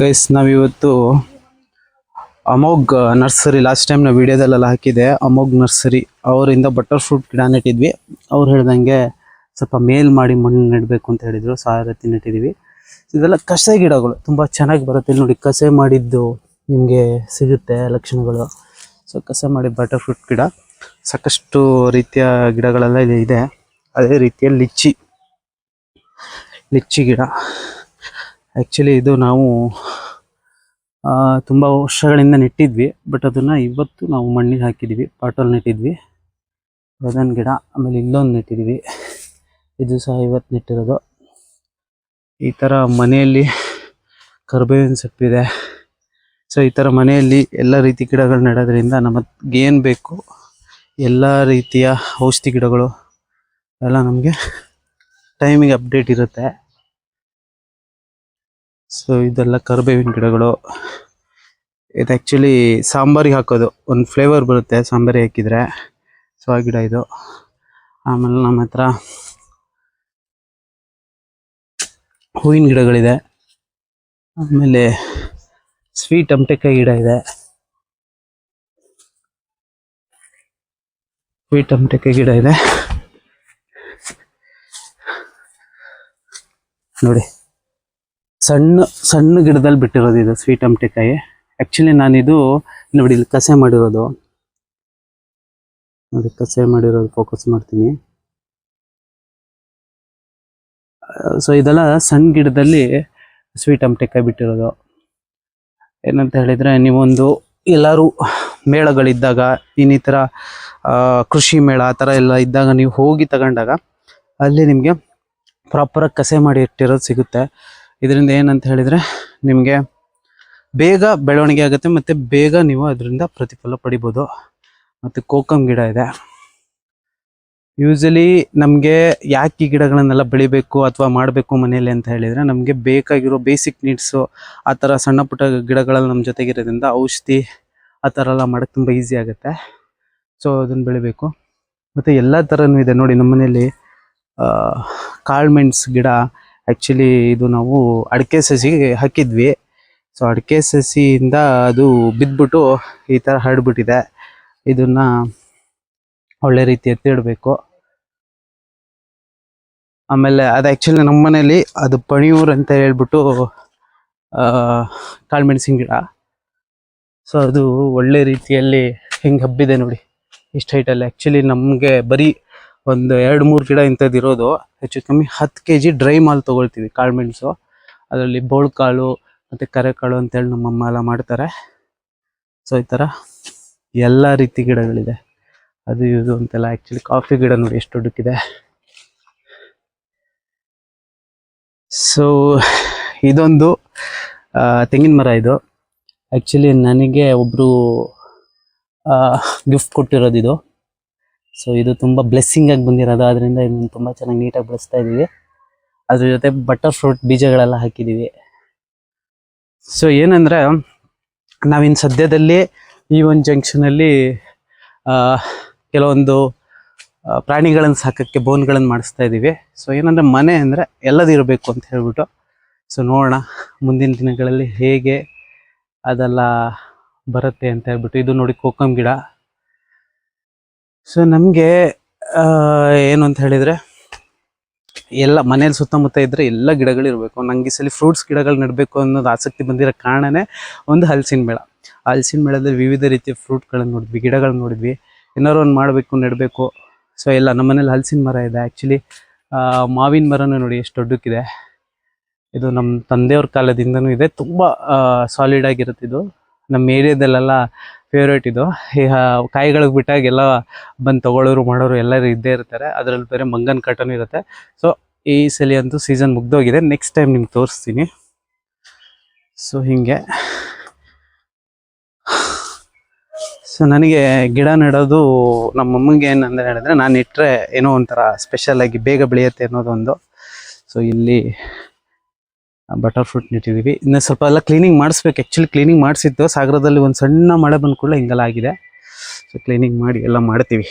Guys ನಾವಿವತ್ತು Amogh nursery last time ನಾವು ವಿಡಿಯೋದಲ್ಲೆಲ್ಲ ಹಾಕಿದೆ. ಅಮೋಘ್ ನರ್ಸರಿ ಅವರಿಂದ ಬಟರ್ ಫ್ರೂಟ್ ಗಿಡ ನೆಟ್ಟಿದ್ವಿ. ಅವ್ರು ಹೇಳ್ದಂಗೆ ಸ್ವಲ್ಪ ಮೇಲ್ ಮಾಡಿ ಮಣ್ಣು ನೆಡಬೇಕು ಅಂತ ಹೇಳಿದ್ರು. ಸಾರತಿ ನೆಟ್ಟಿದ್ವಿ. ಇದೆಲ್ಲ ಕಸೆ ಗಿಡಗಳು ತುಂಬ ಚೆನ್ನಾಗಿ ಬರುತ್ತೆ. ಇಲ್ಲಿ ನೋಡಿ ಕಸೆ ಮಾಡಿದ್ದು ನಿಮಗೆ ಸಿಗುತ್ತೆ ಲಕ್ಷಣಗಳು. ಸೊ ಕಸೆ ಮಾಡಿ ಬಟರ್ ಫ್ರೂಟ್ ಗಿಡ ಸಾಕಷ್ಟು ರೀತಿಯ ಗಿಡಗಳೆಲ್ಲ ಇಲ್ಲಿ ಇದೆ. ಅದೇ ರೀತಿಯ ಲಿಚ್ಚಿ ಗಿಡ. ಆ್ಯಕ್ಚುಲಿ ಇದು ನಾವು ತುಂಬ ವರ್ಷಗಳಿಂದ ನೆಟ್ಟಿದ್ವಿ. ಬಟ್ ಅದನ್ನು ಇವತ್ತು ನಾವು ಮಣ್ಣಿಗೆ ಹಾಕಿದ್ವಿ. ಪಾಟಲ್ಲಿ ನೆಟ್ಟಿದ್ವಿ. ಅದೊಂದು ಗಿಡ. ಆಮೇಲೆ ಇಲ್ಲೊಂದು ನೆಟ್ಟಿದ್ವಿ. ಇದು ಸಹ ಇವತ್ತು ನೆಟ್ಟಿರೋದು. ಈ ಥರ ಮನೆಯಲ್ಲಿ ಕರ್ಬೇವಿನ ಸೊಪ್ಪಿದೆ. ಸೊ ಈ ಥರ ಮನೆಯಲ್ಲಿ ಎಲ್ಲ ರೀತಿ ಗಿಡಗಳು ನೆಡೋದ್ರಿಂದ ನಮಗೆ ಏನು ಬೇಕು ಎಲ್ಲ ರೀತಿಯ ಔಷಧಿ ಗಿಡಗಳು ಎಲ್ಲ ನಮಗೆ ಟೈಮಿಗೆ ಅಪ್ಡೇಟ್ ಇರುತ್ತೆ. ಸೊ ಇದೆಲ್ಲ ಕರ್ಬೇವಿನ ಗಿಡಗಳು. ಇದು ಆ್ಯಕ್ಚುಲಿ ಸಾಂಬಾರಿಗೆ ಹಾಕೋದು, ಒಂದು ಫ್ಲೇವರ್ ಬರುತ್ತೆ ಸಾಂಬಾರಿಗೆ ಹಾಕಿದರೆ. ಸೊ ಆ ಗಿಡ ಇದು. ಆಮೇಲೆ ನಮ್ಮ ಹತ್ರ ಹೂವಿನ ಗಿಡಗಳಿದೆ. ಆಮೇಲೆ ಸ್ವೀಟ್ ಅಮಟೆಕಾಯಿ ಗಿಡ ಇದೆ. ನೋಡಿ, ಸಣ್ಣ ಗಿಡದಲ್ಲಿ ಬಿಟ್ಟಿರೋದು ಇದು ಸ್ವೀಟ್ ಅಮಟೆಕಾಯಿ. ಆ್ಯಕ್ಚುಲಿ ನಾನಿದು ನೋಡಿ ಇಲ್ಲಿ ಕಸೆ ಮಾಡಿರೋದು ನೋಡಿ, ಕಸೆ ಮಾಡಿರೋದು ಫೋಕಸ್ ಮಾಡ್ತೀನಿ. ಸೊ ಇದೆಲ್ಲ ಸಣ್ಣ ಗಿಡದಲ್ಲಿ ಸ್ವೀಟ್ ಅಮಟೆಕಾಯಿ ಬಿಟ್ಟಿರೋದು. ಏನಂತ ಹೇಳಿದರೆ, ನೀವೊಂದು ಎಲ್ಲರೂ ಮೇಳಗಳಿದ್ದಾಗ ಇನ್ನಿತರ ಕೃಷಿ ಮೇಳ ಆ ಥರ ಎಲ್ಲ ಇದ್ದಾಗ ನೀವು ಹೋಗಿ ತಗೊಂಡಾಗ ಅಲ್ಲಿ ನಿಮಗೆ ಪ್ರಾಪರಾಗಿ ಕಸೆ ಮಾಡಿ ಇಟ್ಟಿರೋದು ಸಿಗುತ್ತೆ. ಇದರಿಂದ ಏನಂತ ಹೇಳಿದರೆ ನಿಮಗೆ ಬೇಗ ಬೆಳವಣಿಗೆ ಆಗುತ್ತೆ ಮತ್ತು ಬೇಗ ನೀವು ಅದರಿಂದ ಪ್ರತಿಫಲ ಪಡಿಬೋದು. ಮತ್ತು ಕೋಕಮ್ ಗಿಡ ಇದೆ. ಯೂಸಲಿ ನಮಗೆ ಯಾಕೆ ಈ ಗಿಡಗಳನ್ನೆಲ್ಲ ಬೆಳಿಬೇಕು ಅಥವಾ ಮಾಡಬೇಕು ಮನೆಯಲ್ಲಿ ಅಂತ ಹೇಳಿದರೆ, ನಮಗೆ ಬೇಕಾಗಿರೋ ಬೇಸಿಕ್ ನೀಡ್ಸು ಆ ಥರ ಸಣ್ಣ ಪುಟ್ಟ ಗಿಡಗಳಲ್ಲಿ ನಮ್ಮ ಜೊತೆಗಿರೋದ್ರಿಂದ ಔಷಧಿ ಆ ಥರ ಎಲ್ಲ ಮಾಡೋಕ್ಕೆ ತುಂಬ ಈಸಿ ಆಗುತ್ತೆ. ಸೊ ಅದನ್ನು ಬೆಳಿಬೇಕು. ಮತ್ತು ಎಲ್ಲ ಥರನೂ ಇದೆ ನೋಡಿ ನಮ್ಮ ಮನೆಯಲ್ಲಿ. ಕಾಳುಮೆಣಸು ಗಿಡ. ಆ್ಯಕ್ಚುಲಿ ಇದು ನಾವು ಅಡಿಕೆ ಸಸಿಗೆ ಹಾಕಿದ್ವಿ. ಸೊ ಅಡಿಕೆ ಸಸಿಯಿಂದ ಅದು ಬಿದ್ದುಬಿಟ್ಟು ಈ ಥರ ಹರಡ್ಬಿಟ್ಟಿದೆ. ಇದನ್ನು ಒಳ್ಳೆ ರೀತಿ ಎತ್ತಿಡಬೇಕು. ಆಮೇಲೆ ಅದು ಆ್ಯಕ್ಚುಲಿ ನಮ್ಮ ಮನೇಲಿ ಅದು ಪಣಿಯೂರು ಅಂತ ಹೇಳ್ಬಿಟ್ಟು ಕಾಳುಮೆಣಸಿನ ಗಿಡ. ಸೊ ಅದು ಒಳ್ಳೆ ರೀತಿಯಲ್ಲಿ ಹಿಂಗೆ ಹಬ್ಬಿದೆ ನೋಡಿ ಇಷ್ಟು ಹೈಟಲ್ಲಿ. ಆ್ಯಕ್ಚುಲಿ ನಮಗೆ ಬರೀ ಒಂದು 2-3 ಗಿಡ ಇಂಥದ್ದು ಇರೋದು. ಹೆಚ್ಚು ಕಮ್ಮಿ 10 kg ಡ್ರೈ ಮಾಲ್ ತೊಗೊಳ್ತೀವಿ ಕಾಳುಮೆಣಸು. ಅದರಲ್ಲಿ ಬೋಳ್ಕಾಳು ಮತ್ತು ಕರೆಕಾಳು ಅಂತೇಳಿ ನಮ್ಮಮ್ಮ ಎಲ್ಲ ಮಾಡ್ತಾರೆ. ಸೊ ಈ ಥರ ಎಲ್ಲ ರೀತಿ ಗಿಡಗಳಿದೆ. ಅದು ಇದು ಅಂತೆಲ್ಲ. ಆ್ಯಕ್ಚುಲಿ ಕಾಫಿ ಗಿಡ ನೋಡಿ ಎಷ್ಟು ದೊಡ್ಡಕ್ಕಿದೆ. ಸೊ ಇದೊಂದು ತೆಂಗಿನ ಮರ. ಇದು ಆ್ಯಕ್ಚುಲಿ ನನಗೆ ಒಬ್ಬರು ಗಿಫ್ಟ್ ಕೊಟ್ಟಿರೋದು ಇದು. ಸೊ ಇದು ತುಂಬ ಬ್ಲೆಸ್ಸಿಂಗಾಗಿ ಬಂದಿರೋದು. ಅದರಿಂದ ಇದನ್ನು ತುಂಬ ಚೆನ್ನಾಗಿ ನೀಟಾಗಿ ಬೆಳೆಸ್ತಾ ಇದ್ದೀವಿ. ಅದ್ರ ಜೊತೆ ಬಟರ್ ಫ್ರೂಟ್ ಬೀಜಗಳೆಲ್ಲ ಹಾಕಿದ್ದೀವಿ. ಸೊ ಏನಂದರೆ, ನಾವಿನ್ನು ಸದ್ಯದಲ್ಲಿ ಈ ಒಂದು ಜಂಕ್ಷನಲ್ಲಿ ಕೆಲವೊಂದು ಪ್ರಾಣಿಗಳನ್ನು ಸಾಕೋಕ್ಕೆ ಬೋನ್ಗಳನ್ನು ಮಾಡಿಸ್ತಾ ಇದ್ದೀವಿ. ಸೊ ಏನಂದರೆ, ಮನೆ ಅಂದರೆ ಎಲ್ಲದೂ ಇರಬೇಕು ಅಂತ ಹೇಳ್ಬಿಟ್ಟು. ಸೊ ನೋಡೋಣ ಮುಂದಿನ ದಿನಗಳಲ್ಲಿ ಹೇಗೆ ಅದೆಲ್ಲ ಬರುತ್ತೆ ಅಂತ ಹೇಳ್ಬಿಟ್ಟು. ಇದು ನೋಡಿ ಕೋಕಮ್ ಗಿಡ. ಸೊ ನಮಗೆ ಏನು ಅಂತ ಹೇಳಿದರೆ, ಎಲ್ಲ ಮನೇಲಿ ಸುತ್ತಮುತ್ತ ಇದ್ದರೆ ಎಲ್ಲ ಗಿಡಗಳಿರಬೇಕು. ನಂಗೆ ಈ ಸಲ ಫ್ರೂಟ್ಸ್ ಗಿಡಗಳು ನೆಡಬೇಕು ಅನ್ನೋದು ಆಸಕ್ತಿ ಬಂದಿರೋ ಕಾರಣನೇ ಒಂದು ಹಲಸಿನ ಮೇಳ. ಹಲಸಿನ ಮೇಳದಲ್ಲಿ ವಿವಿಧ ರೀತಿಯ ಫ್ರೂಟ್ಗಳನ್ನು ನೋಡಿದ್ವಿ, ಗಿಡಗಳನ್ನ ನೋಡಿದ್ವಿ. ಏನಾದ್ರು ಒಂದು ಮಾಡಬೇಕು, ನೆಡಬೇಕು. ಸೊ ಎಲ್ಲ ನಮ್ಮ ಮನೇಲಿ ಹಲಸಿನ ಮರ ಇದೆ. ಆ್ಯಕ್ಚುಲಿ ಮಾವಿನ ಮರನೂ ನೋಡಿ ಎಷ್ಟು ದೊಡ್ಡಕ್ಕಿದೆ. ಇದು ನಮ್ಮ ತಂದೆಯವ್ರ ಕಾಲದಿಂದನೂ ಇದೆ. ತುಂಬ ಸಾಲಿಡ್ ಆಗಿರುತ್ತೆ ಇದು. ನಮ್ಮ ಏರಿಯಾದಲ್ಲೆಲ್ಲ ಫೇವ್ರೇಟ್ ಇದು. ಕಾಯಿಗಳಿಗೆ ಬಿಟ್ಟಾಗ ಎಲ್ಲ ಬಂದು ತೊಗೊಳ್ಳೋರು ಮಾಡೋರು ಎಲ್ಲರೂ ಇದ್ದೇ ಇರ್ತಾರೆ. ಅದರಲ್ಲಿ ಬೇರೆ ಮಂಗನ ಕಾಟನೂ ಇರುತ್ತೆ. ಸೊ ಈ ಸಲ ಅಂತೂ ಸೀಸನ್ ಮುಗ್ದೋಗಿದೆ. ನೆಕ್ಸ್ಟ್ ಟೈಮ್ ನಿಮ್ಗೆ ತೋರಿಸ್ತೀನಿ. ಸೊ ಹೀಗೆ. ಸೊ ನನಗೆ ಗಿಡ ನೆಡೋದು ನಮ್ಮಮ್ಮಂಗೆ ಏನಂದರೆ ಹೇಳಿದ್ರೆ, ನಾನು ಇಟ್ಟರೆ ಏನೋ ಒಂಥರ ಸ್ಪೆಷಲಾಗಿ ಬೇಗ ಬೆಳೆಯುತ್ತೆ ಅನ್ನೋದೊಂದು. ಸೊ ಇಲ್ಲಿ ಬಟರ್ ಫ್ರೂಟ್ ನೆಟ್ಟಿದ್ದೀವಿ. ಇನ್ನು ಸ್ವಲ್ಪ ಎಲ್ಲ ಕ್ಲೀನಿಂಗ್ ಮಾಡಿಸ್ಬೇಕು. ಆ್ಯಕ್ಚುಲಿ ಕ್ಲೀನಿಂಗ್ ಮಾಡಿಸಿದ್ದು ಸಾಗರದಲ್ಲಿ ಒಂದು ಸಣ್ಣ ಮಳೆ ಬಂದ ಕೂಡಲೇ ಹಿಂಗೆಲ್ಲ ಆಗಿದೆ. ಸೊ ಕ್ಲೀನಿಂಗ್ ಮಾಡಿ ಎಲ್ಲ ಮಾಡ್ತೀವಿ.